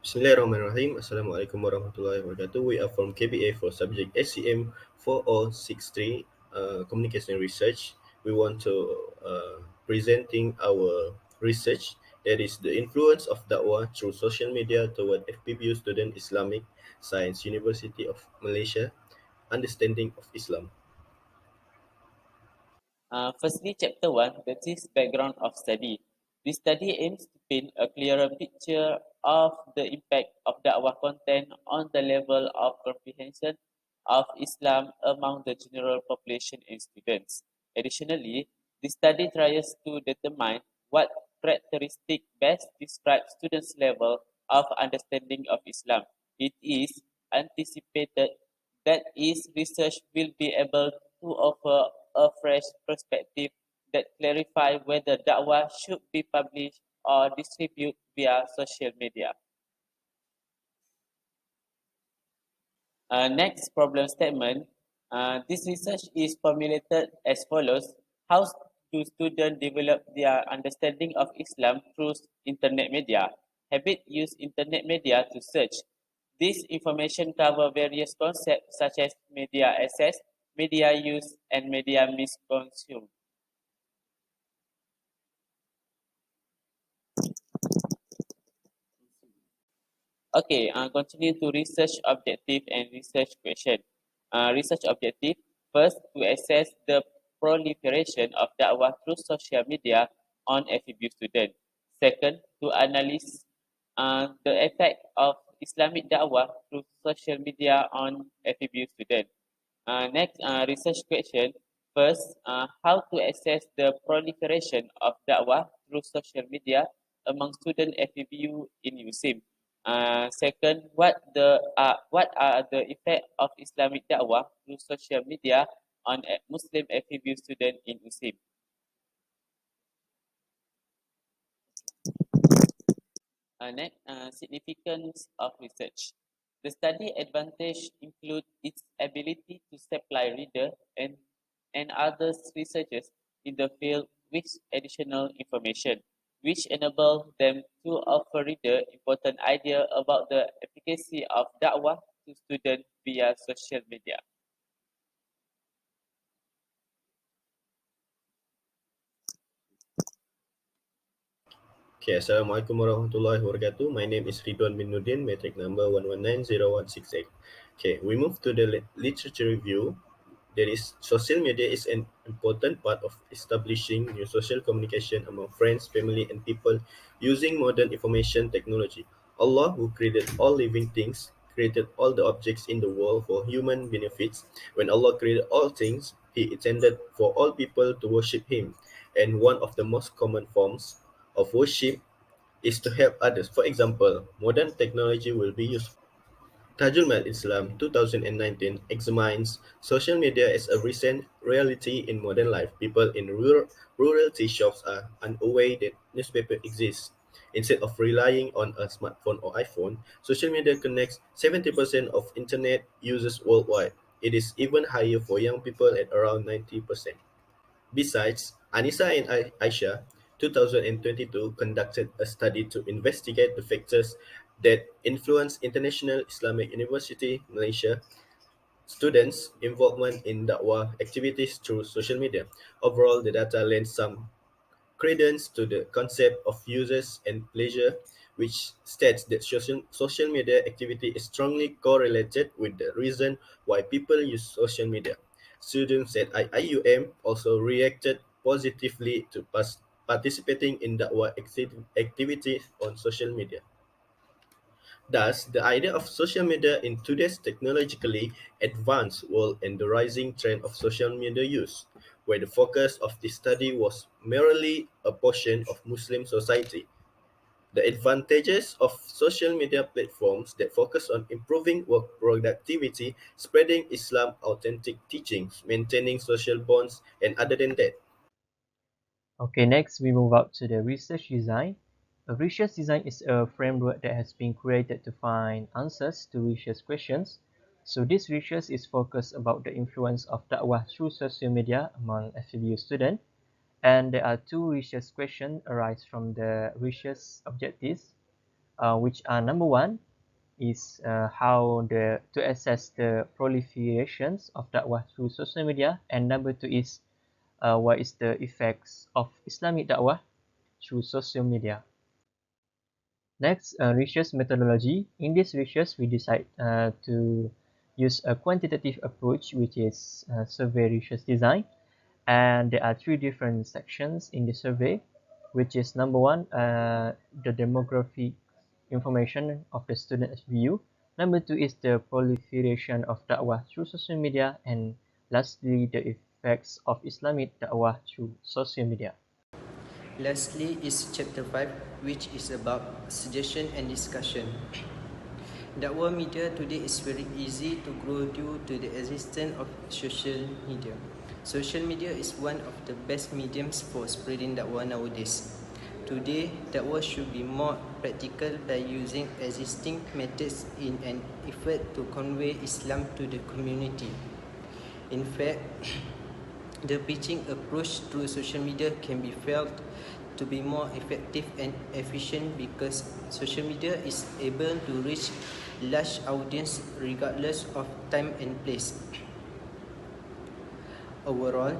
Bismillahirrahmanirrahim. Assalamualaikum warahmatullahi wabarakatuh. We are from KBA for subject SCM 4063, Communication Research. We want to presenting our research, that is the influence of Dakwah through social media toward FPBU student Islamic Science University of Malaysia, understanding of Islam. Firstly, Chapter 1, that is background of study. This study aims to paint a clearer picture of the impact of Dakwah content on the level of comprehension of Islam among the general population and students. Additionally, this study tries to determine what characteristic best describe students' level of understanding of Islam. It is anticipated that its research will be able to offer a fresh perspective that clarify whether dakwah should be published or distributed via social media. Next problem statement. This research is formulated as follows. How do students develop their understanding of Islam through internet media? Habit use internet media to search. This information cover various concepts such as media access, media use, and media misconsume. Okay, continue to research objective and research question. Research objective, first, to assess the proliferation of dakwah through social media on FEBU students. Second, to analyze the effect of Islamic dakwah through social media on FEBU students. Next, research question. First, how to assess the proliferation of dakwah through social media among student FEBU in USIM. Second, what are the effect of Islamic dakwah through social media on Muslim FEBU student in USIM? Next, significance of research. The study advantage include its ability to supply reader and other researchers in the field with additional information, which enable them to offer reader important idea about the efficacy of da'wah to students via social media. Okay, Assalamualaikum warahmatullahi wabarakatuh. My name is Riduan Bin Nurdin, metric number 1190168. Okay, we move to the literature review. There is social media is an important part of establishing new social communication among friends, family, and people using modern information technology. Allah, who created all living things, created all the objects in the world for human benefits. When Allah created all things, He intended for all people to worship Him, and one of the most common forms of worship is to help others. For example, modern technology will be used. Tajul Islam 2019 examines social media as a recent reality in modern life. People in rural tea shops are unaware that newspaper exists. Instead of relying on a smartphone or iPhone, social media connects 70% of internet users worldwide. It is even higher for young people at around 90%. Besides, Anissa and Aisha 2022 conducted a study to investigate the factors that influence International Islamic University Malaysia students' involvement in dakwah activities through social media. Overall, the data lends some credence to the concept of users and pleasure, which states that social media activity is strongly correlated with the reason why people use social media. Students at IUM also reacted positively to participating in dakwah activities on social media. Thus, the idea of social media in today's technologically advanced world and the rising trend of social media use, where the focus of the study was merely a portion of Muslim society. The advantages of social media platforms that focus on improving work productivity, spreading Islam authentic teachings, maintaining social bonds, and other than that. Okay, next we move up to the research design. A research design is a framework that has been created to find answers to research questions. So this research is focused about the influence of dakwah through social media among FEBU students. And there are two research questions arise from the research objectives. which are number one is how to assess the proliferations of dakwah through social media, and number two is what is the effects of Islamic dakwah through social media. Next, research methodology. In this research, we decide to use a quantitative approach, which is survey research design. And there are three different sections in the survey, which is number one, the demographic information of the student FPBU. Number two is the proliferation of dakwah through social media. And lastly, the effects of Islamic dakwah through social media. Lastly is chapter 5, which is about suggestion and discussion. Dakwah media today is very easy to grow due to the existence of social media. Social media is one of the best mediums for spreading dakwah nowadays. Today, dakwah should be more practical by using existing methods in an effort to convey Islam to the community. In fact, the preaching approach through social media can be felt to be more effective and efficient because social media is able to reach large audience regardless of time and place. Overall,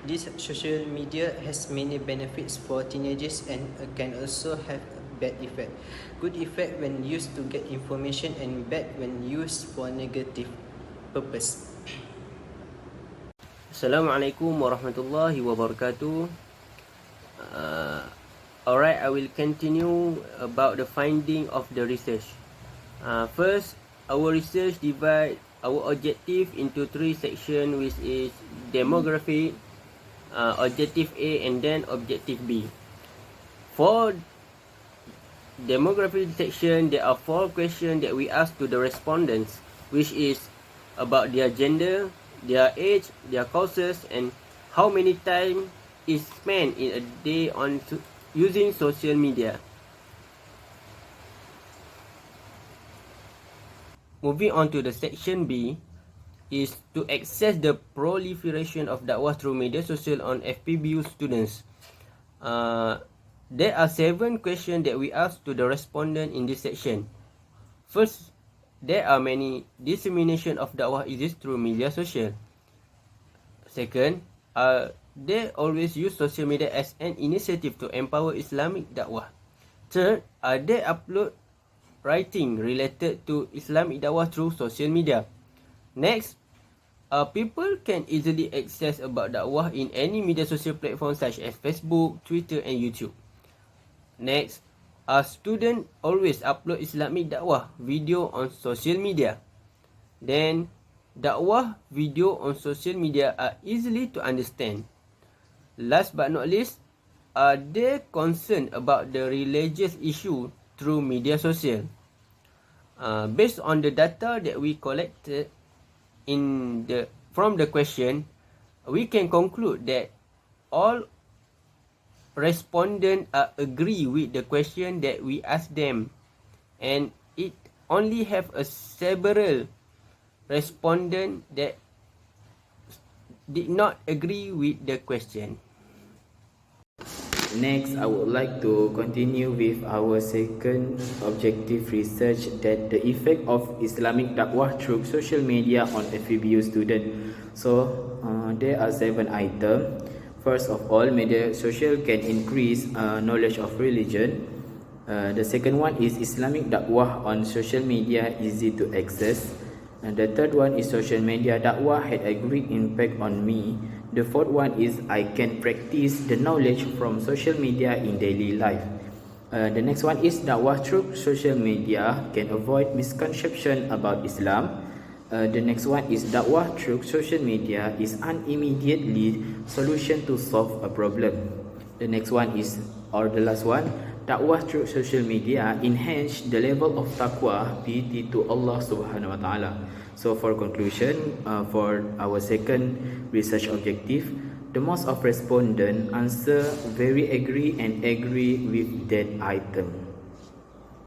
this social media has many benefits for teenagers and can also have a bad effect. Good effect when used to get information and bad when used for negative purpose. Assalamualaikum warahmatullahi wabarakatuh. Alright, I will continue about the finding of the research. First, our research divide our objective into three sections, which is demography, objective A, and then objective B. For demography section, there are 4 questions that we ask to the respondents, which is about their gender, their age, their courses, and how many time is spent in a day on using social media. Moving on to the section B is to access the proliferation of dakwah through media social on FPBU students. There are 7 questions that we ask to the respondent in this section. First, there are many dissemination of dakwah exists through media social. Second, they always use social media as an initiative to empower Islamic dakwah. Third, they upload writing related to Islamic dakwah through social media. Next, people can easily access about dakwah in any media social platform such as Facebook, Twitter, and YouTube. Next, students always upload Islamic dakwah video on social media. Then, dakwah video on social media are easily to understand. Last but not least, they concerned about the religious issue through media social. Based on the data that we collected from the question, we can conclude that all respondents agree with the question that we asked them, and it only have several respondents that did not agree with the question. Next, I would like to continue with our second objective research, that the effect of Islamic dakwah through social media on FPBU student. So, there are 7 items. First of all, media social can increase knowledge of religion. The second one is Islamic dakwah on social media easy to access. And the third one is social media dakwah had a great impact on me. The fourth one is I can practice the knowledge from social media in daily life. The next one is dakwah through social media can avoid misconception about Islam. The next one is dakwah through social media is an immediately solution to solve a problem. The next one is, or the last one, dakwah through social media enhance the level of taqwa piety to Allah subhanahu wa ta'ala. So for conclusion, for our second research objective, the most of respondents answer very agree with that item.